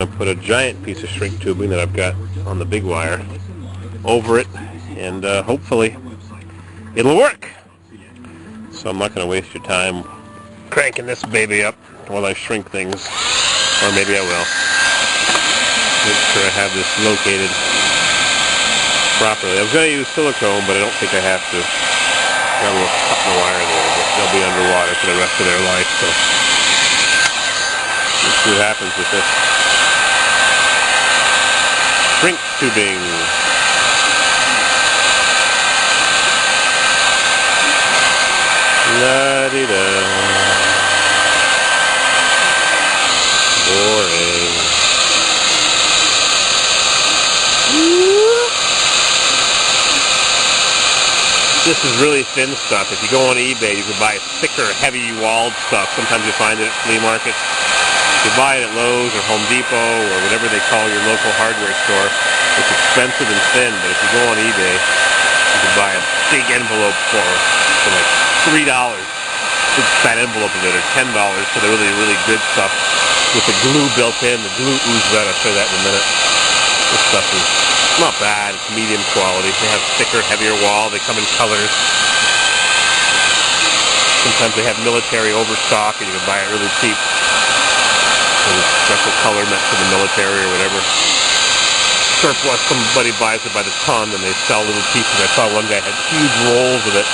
I put a giant piece of shrink tubing that I've got on the big wire over it, and hopefully it'll work. So I'm not going to waste your time cranking this baby up while I shrink things, or maybe I will. Make sure I have this located properly. I was going to use silicone, but I don't think I have to. Got a little cut in the wire there, but they'll be underwater for the rest of their life, so let's see what happens with this. Shrink tubing. La-di-da. Boring. This is really thin stuff. If you go on eBay, you can buy thicker, heavy walled stuff. Sometimes you find it at flea markets. You buy it at Lowe's or Home Depot or whatever they call your local hardware store. It's expensive and thin, but if you go on eBay, you can buy a big envelope for like $3. Big fat envelope of it, or $10 for the really, really good stuff with the glue built in. The glue oozes out. I'll show you that in a minute. This stuff is not bad. It's medium quality. They have thicker, heavier wall. They come in colors. Sometimes they have military overstock, and you can buy it really cheap. Special color meant for the military or whatever. Surplus, somebody buys it by the ton and they sell little pieces. I saw one guy had huge rolls of it.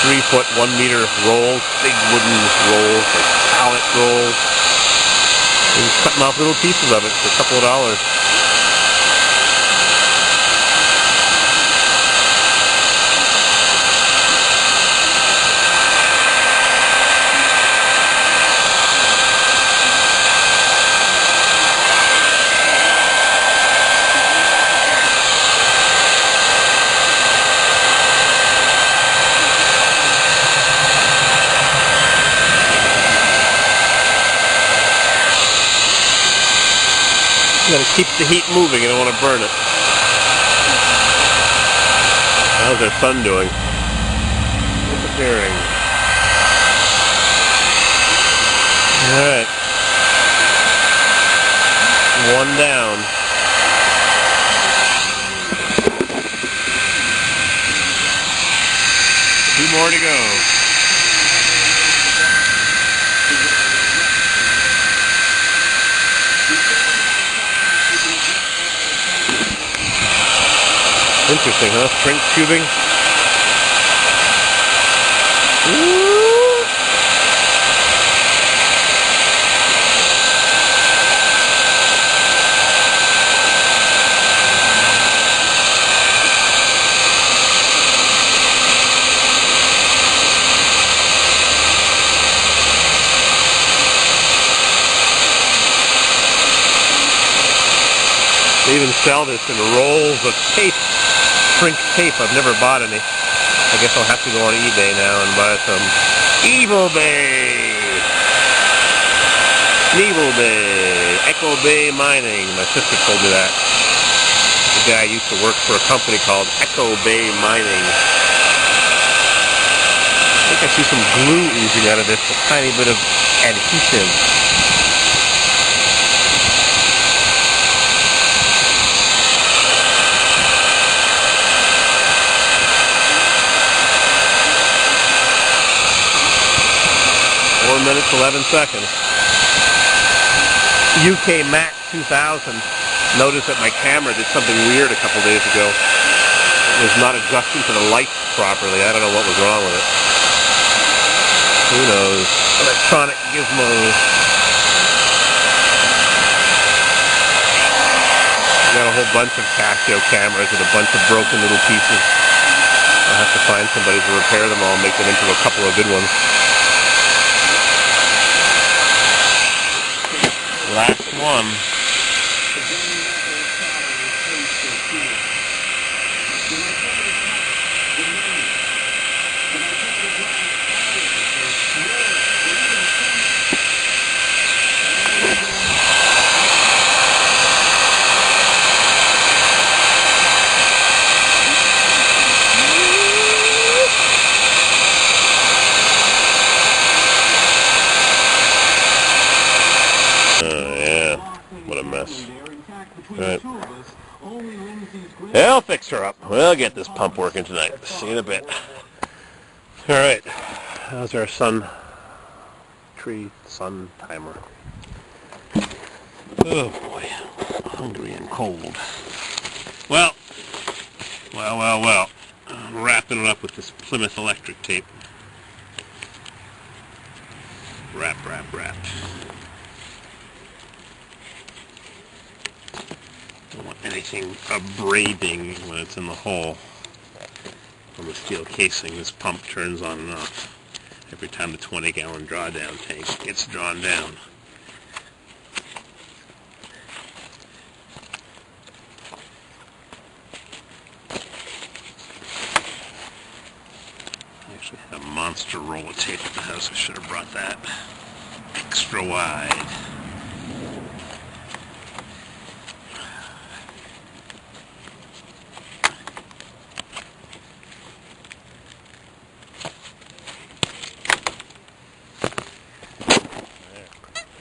3 foot, 1 meter rolls, big wooden rolls, like pallet rolls. He was cutting off little pieces of it for a couple of dollars. You gotta keep the heat moving, you don't want to burn it. How's our sun doing? Disappearing. Alright. 1 down. Two more to go. Interesting, huh? Shrink tubing. Woo! They even sell this in rolls of tape. Shrink tape. I've never bought any. I guess I'll have to go on eBay now and buy some. Evil Bay! Evil Bay! Echo Bay Mining. My sister told me that. The guy used to work for a company called Echo Bay Mining. I think I see some glue oozing out of this. A tiny bit of adhesive. Minutes 11 seconds. UK Mac 2000 noticed that my camera did something weird a couple days ago. It was not adjusting to the lights properly. I don't know what was wrong with it. Who knows? Electronic gizmos. Got a whole bunch of Casio cameras with a bunch of broken little pieces. I'll have to find somebody to repair them all and make them into a couple of good ones. Last one. mess. Alright. I'll fix her up. We'll get this pump working tonight. See you in a bit. Alright. How's our sun timer? Oh boy. Hungry and cold. Well. I'm wrapping it up with this Plymouth electric tape. Wrap. Don't want anything abrading when it's in the hole. On the steel casing, this pump turns on and off every time the 20-gallon drawdown tank gets drawn down. I actually had a monster roll of tape at the house. I should have brought that extra wide.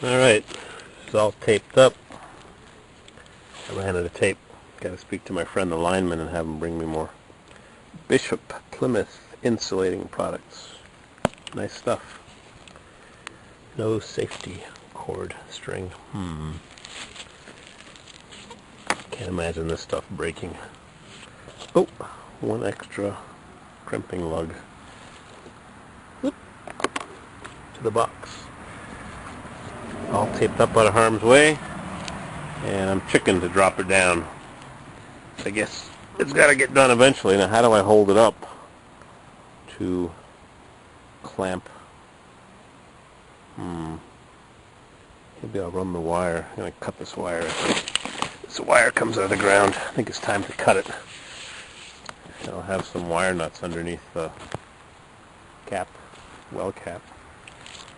Alright, it's all taped up. I ran out of tape. Got to speak to my friend the lineman and have him bring me more. Bishop Plymouth insulating products. Nice stuff. No safety cord string. Can't imagine this stuff breaking. Oh, one extra crimping lug. Whoop. To the box. All taped up out of harm's way, and I'm chicken to drop her down. I guess it's got to get done eventually. Now, how do I hold it up to clamp? Maybe I'll run the wire. I'm going to cut this wire. This wire comes out of the ground. I think it's time to cut it. I'll have some wire nuts underneath the cap, well cap.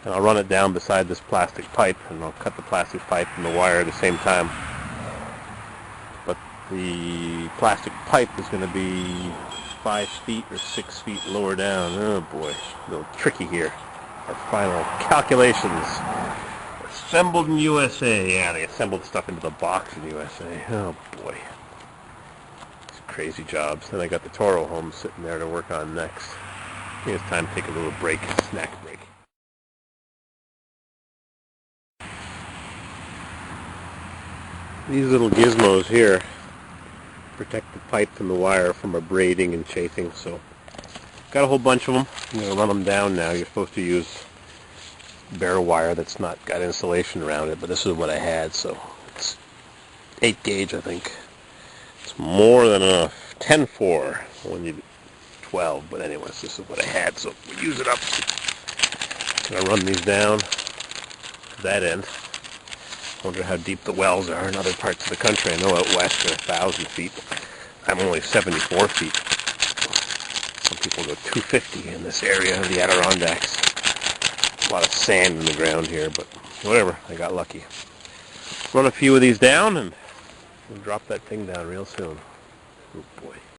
And I'll run it down beside this plastic pipe, and I'll cut the plastic pipe and the wire at the same time. But the plastic pipe is going to be 5 feet or 6 feet lower down. Oh boy, a little tricky here. Our final calculations. Assembled in USA. Yeah, they assembled stuff into the box in USA. Oh boy. It's crazy jobs. Then I got the Toro home sitting there to work on next. I think it's time to take a little break, snack break. These little gizmos here protect the pipe and the wire from abrading and chafing, so got a whole bunch of them. I'm going to run them down now. You're supposed to use bare wire that's not got insulation around it, but this is what I had, so it's 8 gauge, I think. It's more than enough. 10-4 when you 12, but anyways, this is what I had, so we'll use it up. I'm going to run these down to that end. Wonder how deep the wells are in other parts of the country. I know out west they're 1,000 feet. I'm only 74 feet. Some people go 250 in this area of the Adirondacks. A lot of sand in the ground here, but whatever. I got lucky. Run a few of these down, and we'll drop that thing down real soon. Oh boy.